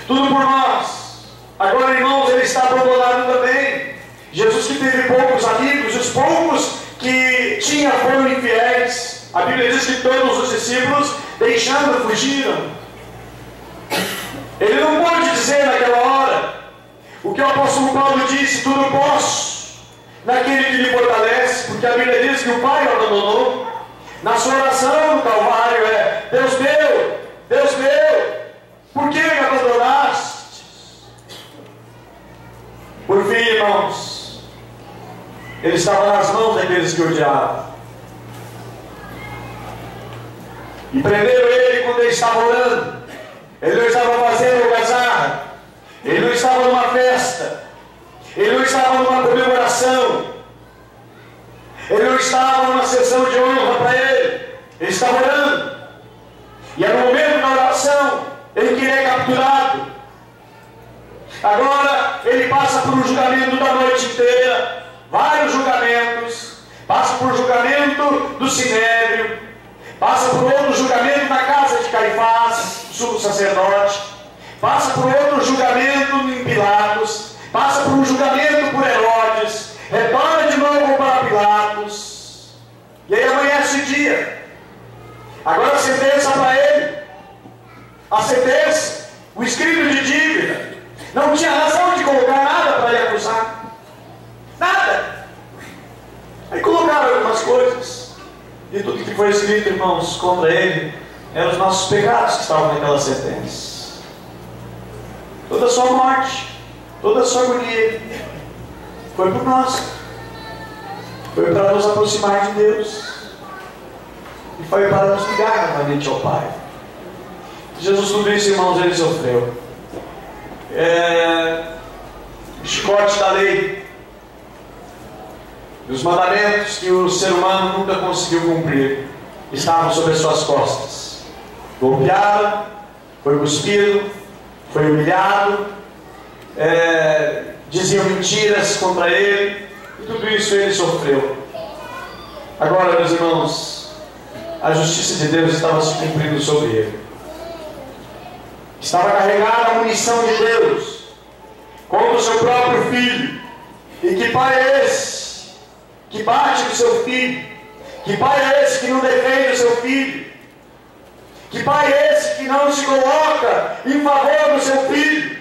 Tudo por nós. Agora, irmãos, ele está abandonado também. Jesus que teve poucos amigos, os poucos que tinha foram infiéis. A Bíblia diz que todos os discípulos, deixando, fugiram. Ele não pode dizer naquela hora o que o apóstolo Paulo disse: tudo posso naquele que lhe fortalece, porque a Bíblia diz que o Pai o abandonou. Na sua oração no Calvário Deus meu, por que me abandonaste? Por fim, ele estava nas mãos daqueles que odiavam. E prenderam ele quando ele estava orando. Ele não estava fazendo algazarra. Ele não estava numa festa. Ele não estava numa comemoração. Ele não estava numa sessão de honra para ele. Ele estava orando. E era no momento da oração em que ele é capturado. Agora ele passa por um julgamento da noite inteira. Vários julgamentos. Passa por um julgamento do Sinédrio. Passa por outro julgamento na casa de Caifás, sumo sacerdote. Passa por outro julgamento em Pilatos. Passa por um julgamento por Herodes. Retorna de novo para Pilatos. E aí amanhece o dia. Agora a sentença para ele. A sentença, o escrito de dívida. Não tinha razão de colocar nada para ele acusar. Nada. Aí colocaram algumas coisas. E tudo que foi escrito, irmãos, contra ele, eram os nossos pecados que estavam naquela sentença. Toda a sua morte, toda a sua agonia, foi por nós. Foi para nos aproximar de Deus. E foi para nos ligar novamente ao Pai. Jesus, tudo isso, irmãos, ele sofreu. O chicote da lei, os mandamentos que o ser humano nunca conseguiu cumprir, estavam sobre as suas costas. Golpeado, foi cuspido, foi humilhado, diziam mentiras contra ele, e tudo isso ele sofreu. Agora, meus irmãos, a justiça de Deus estava se cumprindo sobre ele. Estava carregada a munição de Deus contra o seu próprio filho. E que pai é esse que bate no seu filho? Que pai é esse que não defende o seu filho? Que pai é esse que não se coloca em favor do seu filho?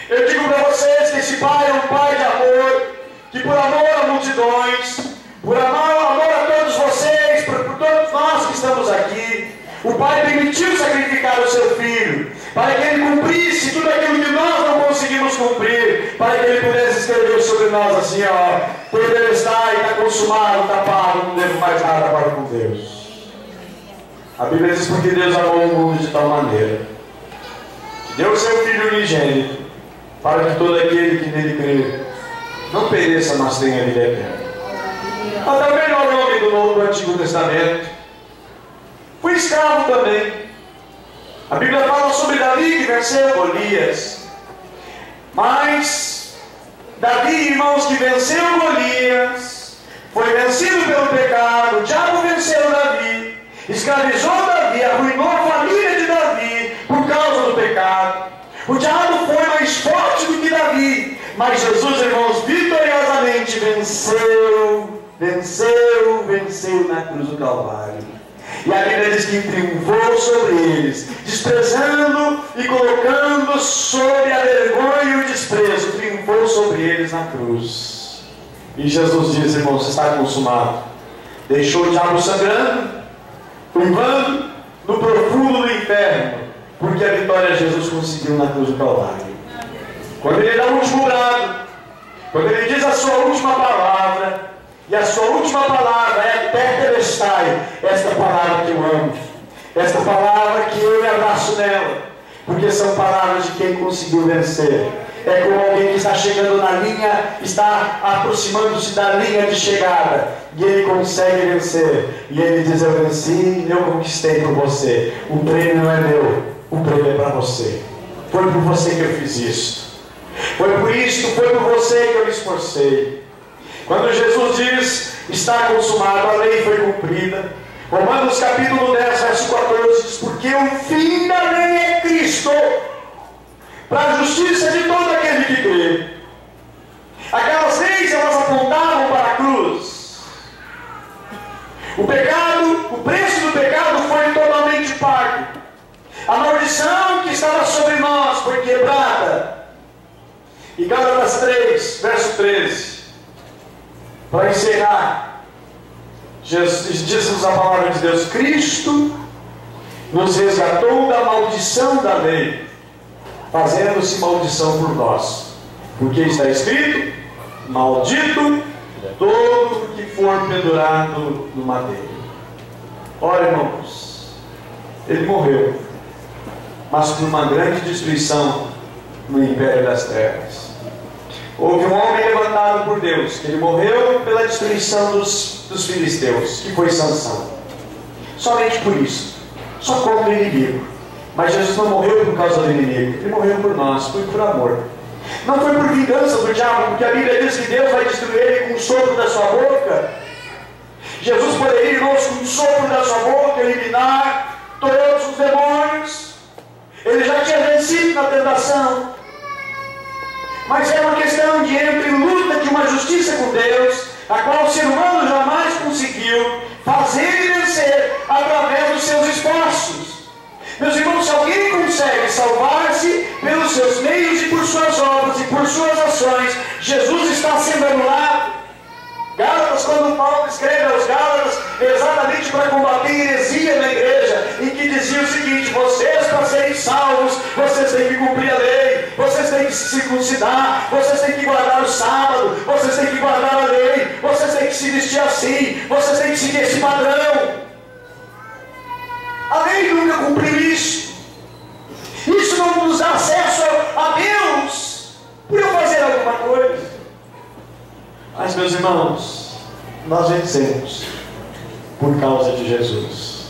Eu digo para vocês que esse pai é um pai de amor, que por amor a multidões, por amor a todos vocês, por todos nós que estamos aqui, o pai permitiu sacrificar o seu filho, para que ele cumprisse tudo aquilo que nós não conseguimos cumprir, para que ele pudesse escrever sobre nós assim, ó, poder estar e está consumado, está pago, não devo mais nada para com Deus. A Bíblia diz porque Deus amou o mundo de tal maneira, que deu o seu Filho unigênito, para que todo aquele que nele crê, não pereça, mas tenha vida eterna. Mas também no nome do Antigo Testamento, fui escravo também. A Bíblia fala sobre Davi que venceu Golias. Mas Davi, irmãos, que venceu Golias, foi vencido pelo pecado. O diabo venceu Davi, escravizou Davi, arruinou a família de Davi por causa do pecado. O diabo foi mais forte do que Davi, mas Jesus, irmãos, vitoriosamente venceu na cruz do Calvário. E a Bíblia diz que triunfou sobre eles, desprezando e colocando sobre a vergonha e o desprezo, triunfou sobre eles na cruz. E Jesus diz, irmãos, está consumado. Deixou o diabo sangrando, uivando no profundo do inferno, porque a vitória Jesus conseguiu na cruz do Calvário. Quando ele dá o último brado, quando ele diz a sua última palavra, e a sua última palavra é Tetelestai, esta palavra que eu amo, esta palavra que eu me abraço nela, porque são palavras de quem conseguiu vencer. É como alguém que está chegando na linha, está aproximando-se da linha de chegada, e ele consegue vencer, e ele diz, eu venci, eu conquistei por você, o prêmio não é meu, o prêmio é para você, foi por você que eu fiz isso, foi por isso, foi por você que eu me esforcei. Quando Jesus diz, está consumado, a lei foi cumprida. Romanos capítulo 10, verso 14, diz, porque o fim da lei é Cristo, para a justiça de todo aquele que crê. Aquelas leis, elas apontavam para a cruz. O pecado, o preço do pecado foi totalmente pago. A maldição que estava sobre nós foi quebrada. E Gálatas 3, verso 13. Para encerrar, diz-nos a palavra de Deus, Cristo nos resgatou da maldição da lei, fazendo-se maldição por nós. Porque está escrito, maldito todo o que for pendurado no madeiro. Ora, irmãos, ele morreu, mas por uma grande destruição no império das trevas. Houve um homem levantado por Deus, que ele morreu pela destruição dos filisteus, que foi Sansão. Somente por isso, só contra o inimigo. Mas Jesus não morreu por causa do inimigo, ele morreu por nós, foi por amor. Não foi por vingança do diabo, porque a Bíblia diz que Deus vai destruir ele com o sopro da sua boca. Jesus poderia, irmãos, com o sopro da sua boca, eliminar todos os demônios. Ele já tinha vencido na tentação. Mas é uma questão de entre luta de uma justiça com Deus, a qual o ser humano jamais conseguiu fazer e vencer através dos seus esforços. Meus irmãos, se alguém consegue salvar-se pelos seus meios e por suas obras e por suas ações, Jesus está sendo anulado. Gálatas, quando Paulo escreve aos Gálatas, exatamente para combater heresia na igreja, em que dizia o seguinte: vocês, para serem salvos, vocês têm que cumprir a lei, vocês têm que se circuncidar, vocês têm que guardar o sábado, vocês têm que guardar a lei, vocês têm que se vestir assim, vocês têm que seguir esse padrão. A lei nunca cumpriu isso. Isso não nos dá acesso a Deus por eu fazer alguma coisa. Mas, meus irmãos, nós vencemos por causa de Jesus.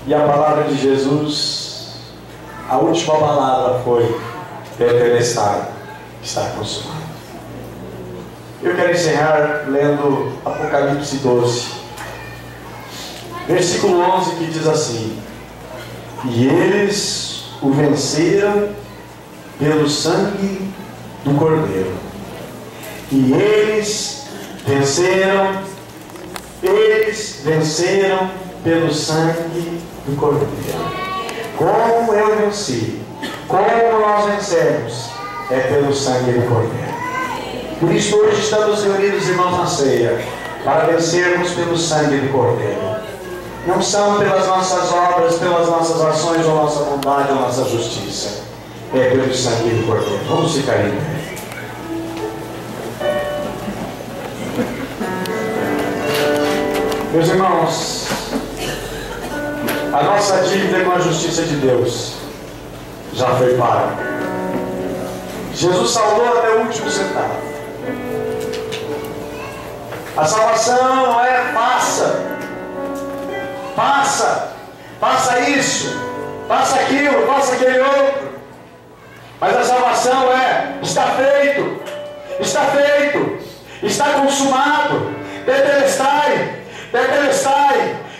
E a palavra de Jesus, a última palavra foi: tetelestai, está consumado. Eu quero encerrar lendo Apocalipse 12. Versículo 11, que diz assim: e eles o venceram pelo sangue do Cordeiro. E eles venceram pelo sangue do Cordeiro. Como eu venci, como nós vencemos, é pelo sangue do Cordeiro. Por isso hoje estamos reunidos, irmãos, na ceia, para vencermos pelo sangue do Cordeiro. Não são pelas nossas obras, pelas nossas ações, ou nossa bondade, ou nossa justiça. É pelo sangue do Cordeiro. Vamos ficar em pé. Meus irmãos, a nossa dívida com a justiça de Deus já foi paga. Jesus saldou até o último centavo. A salvação não é faça isso, faça aquilo, faça aquele outro. Mas a salvação é: está feito, está consumado, tetelestai,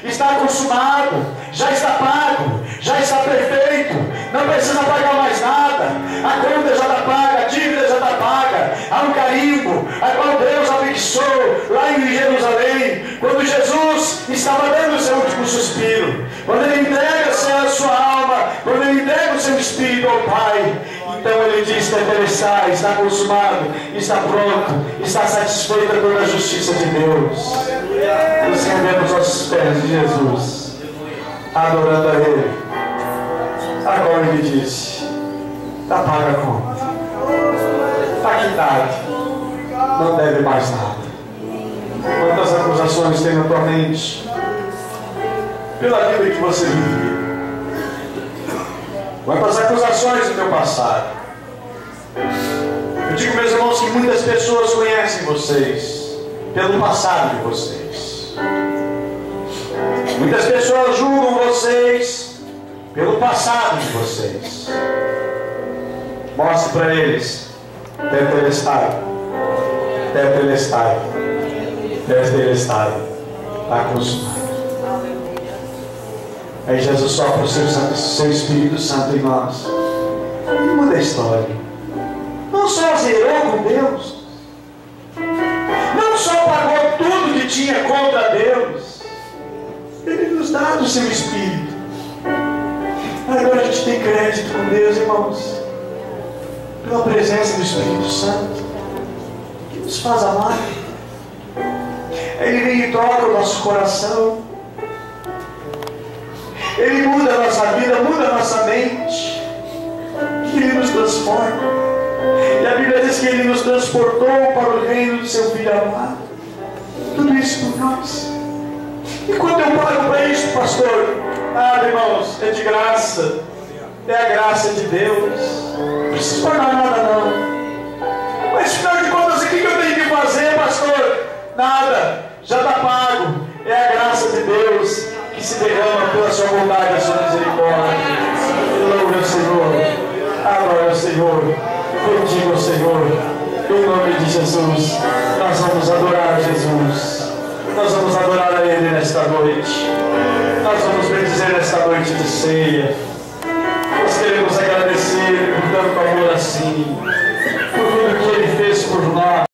está consumado, já está pago, já está perfeito, não precisa pagar mais nada, a conta já está paga, a dívida já está paga, há um carimbo, a qual Deus afixou lá em Jerusalém, quando Jesus estava dando o seu último suspiro, quando ele entrega a sua alma, quando ele entrega o seu espírito ao Pai. Então ele diz: tetelestai, está consumado, está pronto, está satisfeita toda a justiça de Deus. Nos rendemos aos pés de Jesus, adorando a Ele. Agora ele disse: está paga a conta, está quitado, não deve mais nada. Quantas acusações tem na tua mente pela vida que você vive? Quantas acusações do teu passado? Eu digo, meus irmãos, que muitas pessoas conhecem vocês pelo passado de vocês. Muitas pessoas julgam vocês pelo passado de vocês. Mostre para eles: tetelestai, está consumado. Aí Jesus sopra o seu Espírito Santo em nós e muda a história. Não só zerou com Deus, não só pagou tudo que tinha contra Deus, Ele nos dá do seu Espírito. Agora a gente tem crédito com Deus, irmãos, pela presença do Espírito Santo, que nos faz amar. Ele vem e toca o nosso coração. Ele muda a nossa vida, muda a nossa mente. Ele nos transforma. E a Bíblia diz que Ele nos transportou para o reino do Seu Filho amado. Tudo isso por nós. E quanto eu pago para isso, pastor? Ah, irmãos, é de graça. É a graça de Deus. Não preciso pagar nada, não. Mas afinal de contas, o que eu tenho que fazer, pastor? Nada. Já está pago. É a graça de Deus que se derrama pela sua bondade e a sua misericórdia. Louve ao Senhor. Adore ao Senhor. Bendiga ao Senhor. Em nome de Jesus. Nós vamos adorar Jesus. Nós vamos adorar a Ele nesta noite. Nós vamos bendizer nesta noite de ceia.